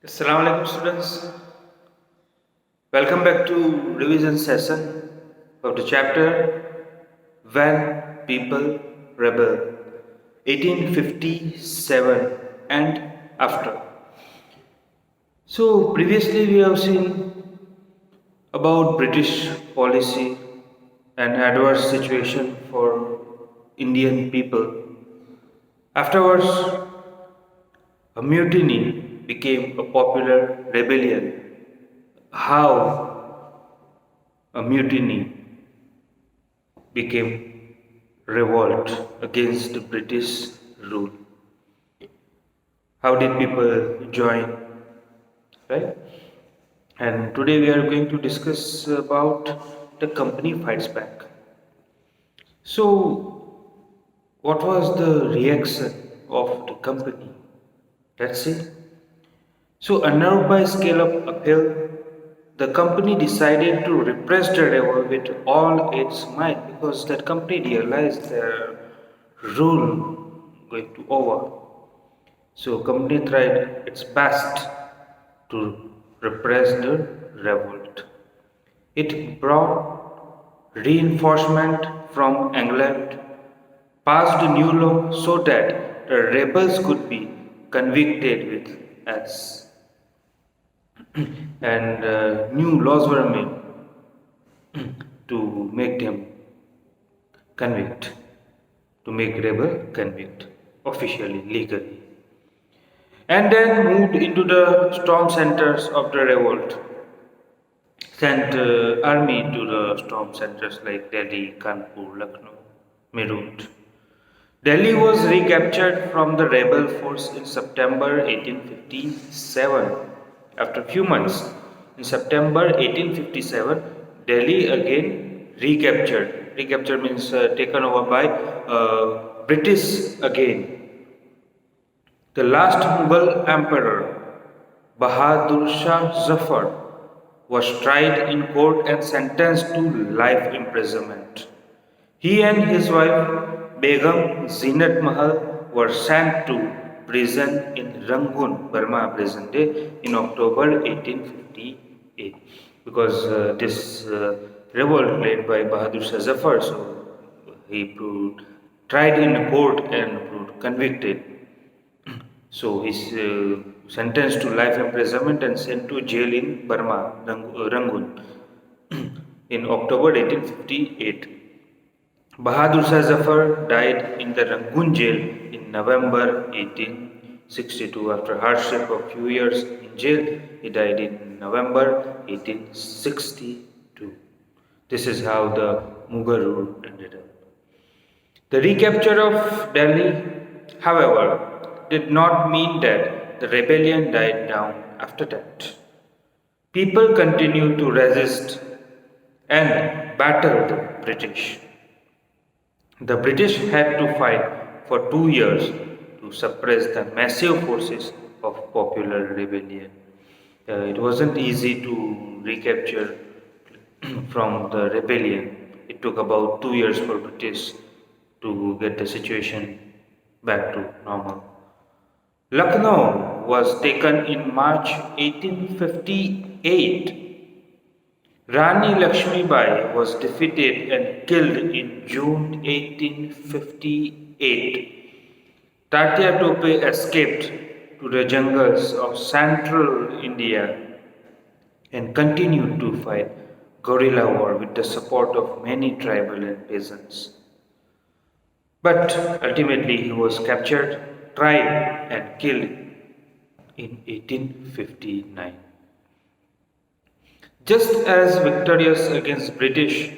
Assalamu alaikum students. Welcome back to revision session of the chapter When People Rebel 1857 and after. So previously we have seen about British policy and adverse situation for Indian people. Afterwards, a mutiny became a popular rebellion. How a mutiny became revolt against the British rule. How did people join? Right? And today we are going to discuss about the company fights back. So, what was the reaction of the company? Let's see. So, unnerved by scale of appeal, the company decided to repress the revolt with all its might because that company realized their rule going to over. So, company tried its best to repress the revolt. It brought reinforcement from England, passed a new law so that the rebels could be convicted with S and new laws were made to make them convict, to make rebel convict officially, legally, and then moved into the storm centers of the revolt. Sent army to the storm centers like Delhi, Kanpur, Lucknow, Meerut. Delhi was recaptured from the rebel force in September 1857. After a few months, in September 1857, Delhi again recaptured. Recaptured means taken over by British again. The last Mughal emperor, Bahadur Shah Zafar, was tried in court and sentenced to life imprisonment. He and his wife, Begum Zinat Mahal, were sent to prison in Rangoon, Burma, present day, in October 1858. Because this revolt led by Bahadur Shah Zafar, so he proved tried in court and proved convicted. So he's sentenced to life imprisonment and sent to jail in Burma, Rangoon, in October 1858. Bahadur Shah Zafar died in the Rangoon jail in November 1862. After hardship of few years in jail, he died in November 1862. This is how the Mughal rule ended up. The recapture of Delhi, however, did not mean that the rebellion died down after that. People continued to resist and battle the British. The British had to fight for 2 years to suppress the massive forces of popular rebellion. It wasn't easy to recapture from the rebellion. It took about 2 years for British to get the situation back to normal. Lucknow was taken in March 1858. Rani Lakshmibai was defeated and killed in June 1858. Tatya Tope escaped to the jungles of central India and continued to fight guerrilla war with the support of many tribal and peasants. But ultimately he was captured, tried, and killed in 1859. Just as victorious against British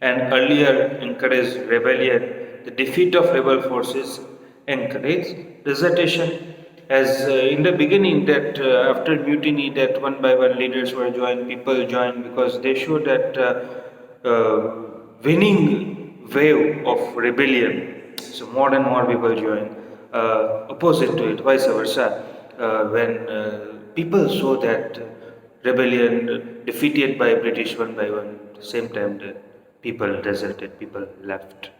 and earlier encouraged rebellion, the defeat of rebel forces encouraged desertion. As in the beginning, that after mutiny, that one by one leaders were joined, people joined because they showed that winning wave of rebellion. So more and more people joined. Opposite to it, vice versa, when people saw that rebellion defeated by British one by one, at the same time the people deserted, people left.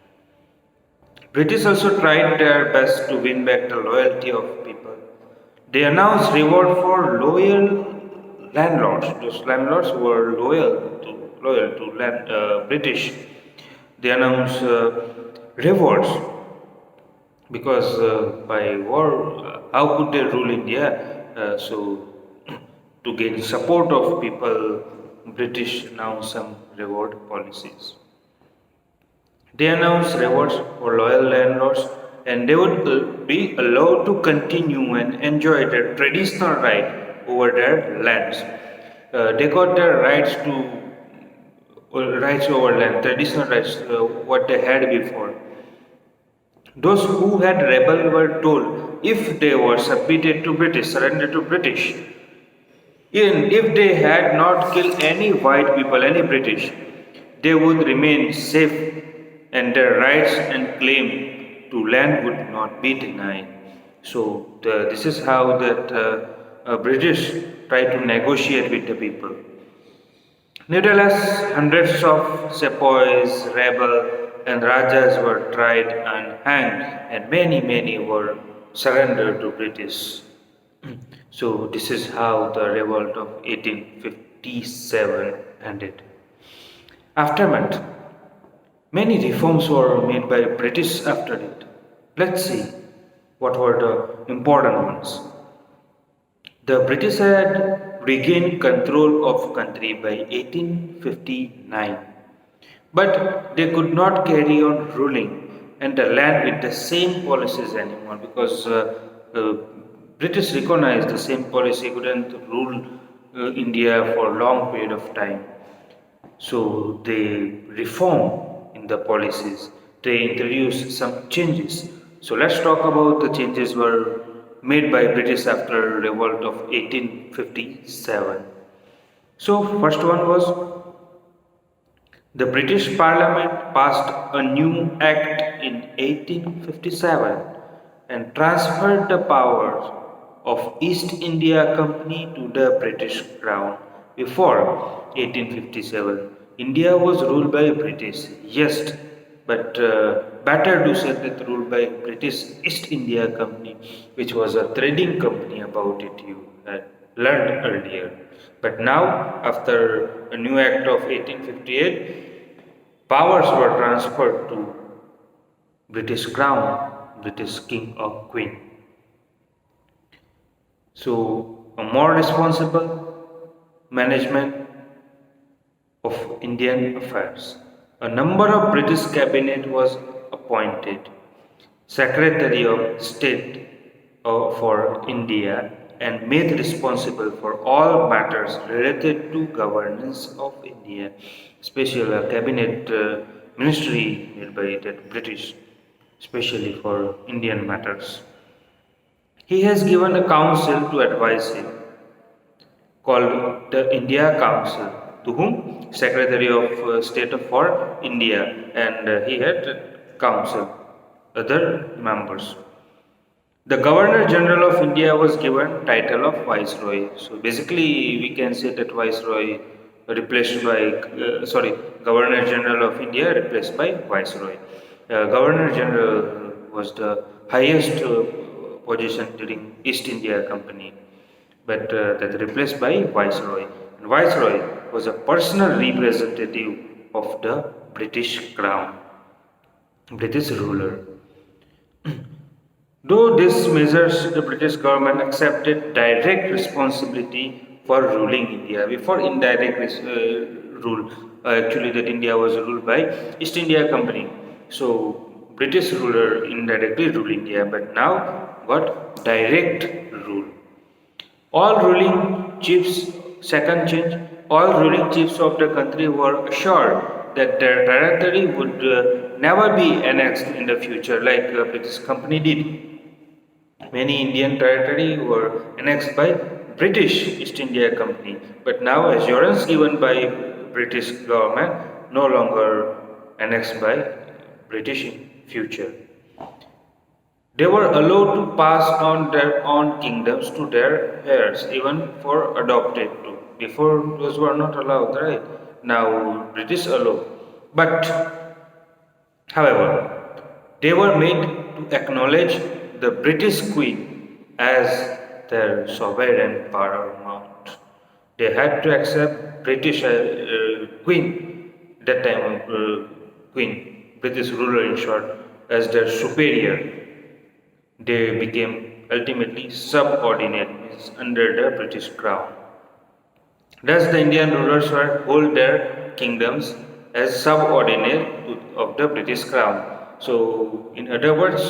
British also tried their best to win back the loyalty of people. They announced reward for loyal landlords. Those landlords who were loyal to British. They announced rewards because by war, how could they rule India? So to gain support of people, British announced some reward policies. They announced rewards for loyal landlords and they would be allowed to continue and enjoy their traditional right over their lands. They got their rights over land, traditional rights, what they had before. Those who had rebelled were told if they were submitted to British, surrendered to British, even if they had not killed any white people, any British, they would remain safe and their rights and claim to land would not be denied. So this is how that British tried to negotiate with the people. Nevertheless, hundreds of sepoys, rebels, and rajas were tried and hanged, and many were surrendered to British. So this is how the revolt of 1857 ended. Aftermath. Many reforms were made by British after it. Let's see what were the important ones. The British had regained control of country by 1859, but they could not carry on ruling and the land with the same policies anymore because British recognized the same policy couldn't rule India for a long period of time. So they reform in the policies. They introduce some changes. So let's talk about the changes were made by British after revolt of 1857. So first one was the British Parliament passed a new act in 1857 and transferred the powers of East India Company to the British Crown. Before 1857, India was ruled by British, yes, but better to say that ruled by British East India Company, which was a trading company about it you had learned earlier. But now, after a new act of 1858, powers were transferred to British Crown, British King or Queen. So, a more responsible management of Indian affairs. A number of British cabinet was appointed. Secretary of State for India and made responsible for all matters related to governance of India. Special cabinet ministry made by the British, especially for Indian matters. He has given a council to advise him called the India Council, to whom Secretary of State for India, and he had council, other members. The Governor General of India was given title of Viceroy. So basically, we can say that Viceroy replaced by Governor General of India replaced by Viceroy. Governor General was the highest position during East India Company, but that replaced by Viceroy. And Viceroy was a personal representative of the British Crown, British ruler. Though these measures, the British government accepted direct responsibility for ruling India. Before indirect rule, actually that India was ruled by East India Company. So British ruler indirectly ruled India, but now got direct rule. All ruling chiefs, second change, all ruling chiefs of the country were assured that their territory would never be annexed in the future like British company did. Many Indian territory were annexed by British East India Company, but now assurance given by British government no longer annexed by British in future. They were allowed to pass on their own kingdoms to their heirs, even for adopted too. Before those were not allowed, right? Now British allow. But however, they were made to acknowledge the British Queen as their sovereign paramount. They had to accept British Queen, that time Queen, British ruler in short, as their superior. They became ultimately subordinate, means under the British crown. Thus, the Indian rulers were hold their kingdoms as subordinate of the British crown. So, in other words,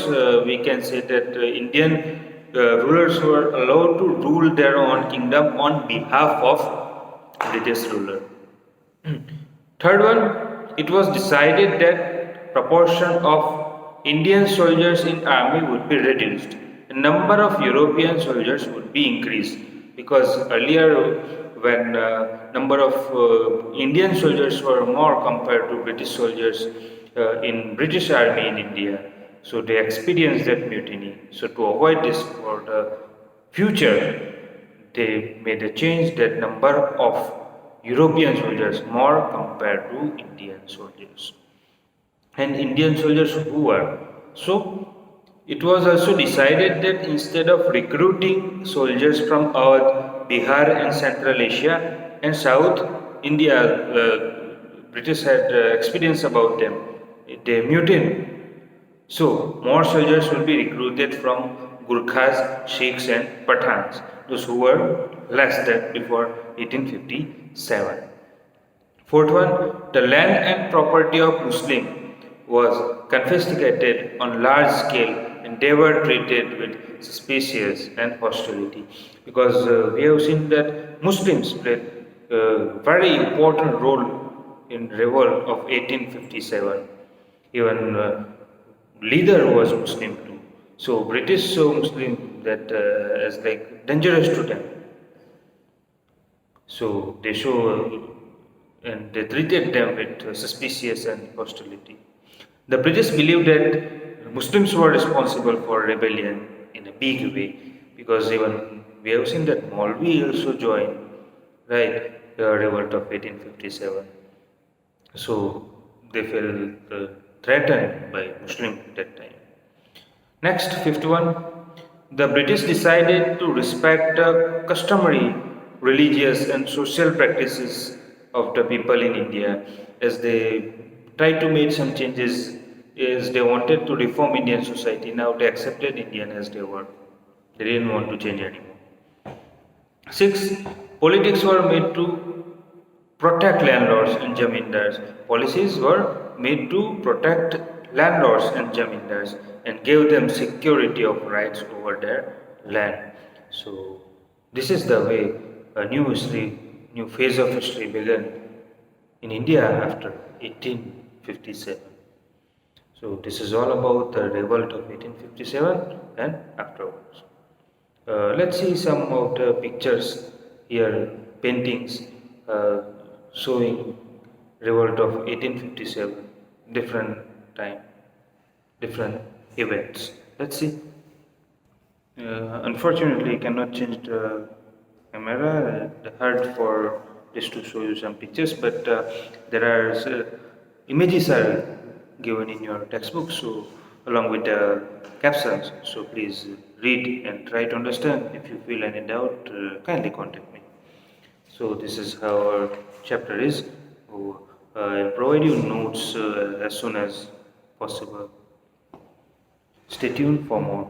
we can say that Indian rulers were allowed to rule their own kingdom on behalf of British ruler. Third one, it was decided that proportion of Indian soldiers in army would be reduced. The number of European soldiers would be increased because earlier when number of Indian soldiers were more compared to British soldiers in British army in India, so they experienced that mutiny. So to avoid this for the future, they made a change that number of European soldiers more compared to Indian soldiers. And Indian soldiers who were. So it was also decided that instead of recruiting soldiers from Earth, Bihar and Central Asia and South India, British had experience about them. They mutinied. So, more soldiers will be recruited from Gurkhas, Sikhs, and Pathans, those who were less than before 1857. Fourth one, the land and property of Muslim was confiscated on large scale and they were treated with suspicious and hostility because we have seen that Muslims played a very important role in revolt of 1857. Even leader was Muslim too. So British saw Muslim that as like dangerous to them. So they show and they treated them with suspicious and hostility. The British believed that Muslims were responsible for rebellion in a big way because even we have seen that Maulvi also joined, right, the revolt of 1857. So they felt threatened by Muslim at that time. Next, fifth one, the British decided to respect the customary religious and social practices of the people in India as they tried to make some changes as they wanted to reform Indian society. Now they accepted Indian as they were. They didn't want to change anymore. Six, politics were made to protect landlords and jamindars. Policies were made to protect landlords and jamindars and give them security of rights over their land. So this is the way a new history, new phase of history began in India after 1857. So this is all about the revolt of 1857 and afterwards. Let's see some of the pictures here, paintings showing revolt of 1857, different time, different events. Let's see. Unfortunately, I cannot change the camera. Hard for this to show you some pictures, but there are images are given in your textbook, so along with the captions. So please read and try to understand. If you feel any doubt, kindly contact me. So this is how our chapter is. I'll provide you notes as soon as possible. Stay tuned for more.